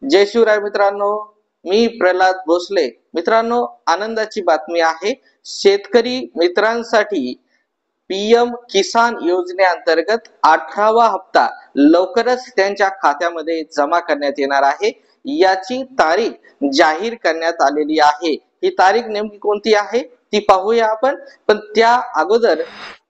जय शिवराय मित्रांनो, मी प्रल्हाद भोसले। मित्रांनो, आनंदाची बातमी आहे। शेतकरी मित्रांसाठी पीएम किसान योजनेअंतर्गत 18वा हप्ता लवकरच त्यांच्या खात्यामध्ये जमा करण्यात येणार आहे। याची तारीख जाहीर करण्यात आलेली आहे। ही तारीख नेमकी कोणती आहे ती पाहूया आपण। पण त्या अगोदर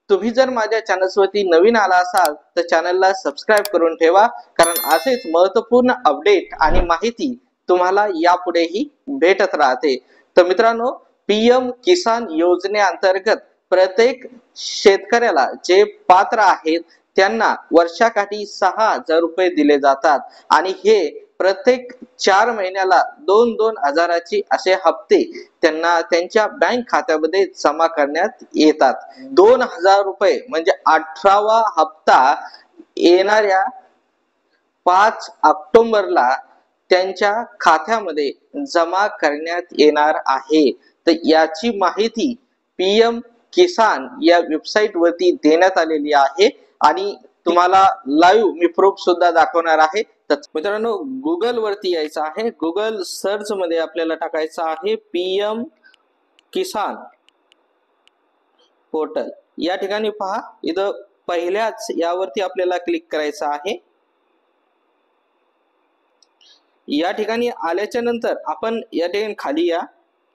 तुम्ही जर माझ्या चॅनलवरती नवीन आला असाल तर चॅनलला सबस्क्राइब करून ठेवा, कारण असेच महत्त्वपूर्ण अपडेट आणि माहिती तुम्हाला यापुढेही भेटत राहते। तर मित्रांनो, पीएम किसान योजनेअंतर्गत प्रत्येक शेतकऱ्याला जे पात्र आहेत त्यांना वर्षाकाठी 6,000 रुपये दिले जातात आणि हे प्रत्येक 4 महिन्याला 2-2 हजाराची असे हप्ते त्यांना त्यांच्या बँक खात्यामध्ये जमा करण्यात येतात। 2,000 रुपये म्हणजे 18वा हप्ता येणाऱ्या 5 ऑक्टोबरला त्यांच्या खात्यामध्ये जमा करण्यात येणार आहे। तर याची माहिती पीएम किसान या वेबसाईट वरती देण्यात आलेली आहे आणि तुम्हाला लाईव्ह मी प्रूफ सुद्धा दाखवणार आहे। तर मित्रांनो, गुगल वरती यायचं आहे। गुगल सर्च मध्ये आपल्याला टाकायचं आहे पीएम किसान पोर्टल। या ठिकाणी पहा, इथं पहिल्याच यावरती आपल्याला क्लिक करायचं आहे। या ठिकाणी आल्याच्या नंतर आपण या ठिकाणी खाली या।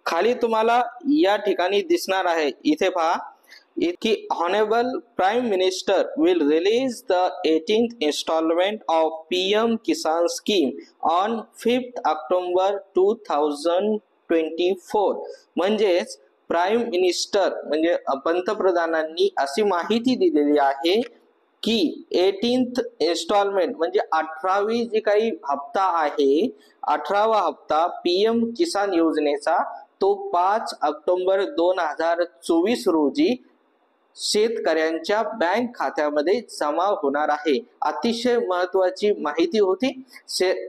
खाली तुम्हाला या ठिकाणी दिसणार आहे, इथे पहा की Honorable Prime Minister will release the 18th installment of PM Kisan scheme on 5th October 2024। म्हणजेच प्राईम मिनिस्टर म्हणजे पंतप्रधानांनी अशी माहिती दिलेली आहे की 18th इन्स्टॉलमेंट म्हणजे 18वी जी काही हप्ता आहे, 18वा हप्ता पीएम किसान योजनेचा तो 5 ऑक्टोबर 2024 रोजी शेतकऱ्यांच्या बँक खात्यामध्ये जमा होणार आहे। अतिशय महत्त्वाची माहिती होती।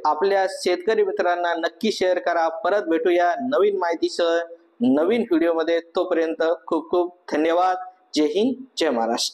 आपल्या शेतकरी मित्रांना नक्की शेअर करा। परत भेटूया नवीन माहितीसह नवीन व्हिडिओ मध्ये। तोपर्यंत खूप खूप धन्यवाद। जय हिंद, जय महाराष्ट्र।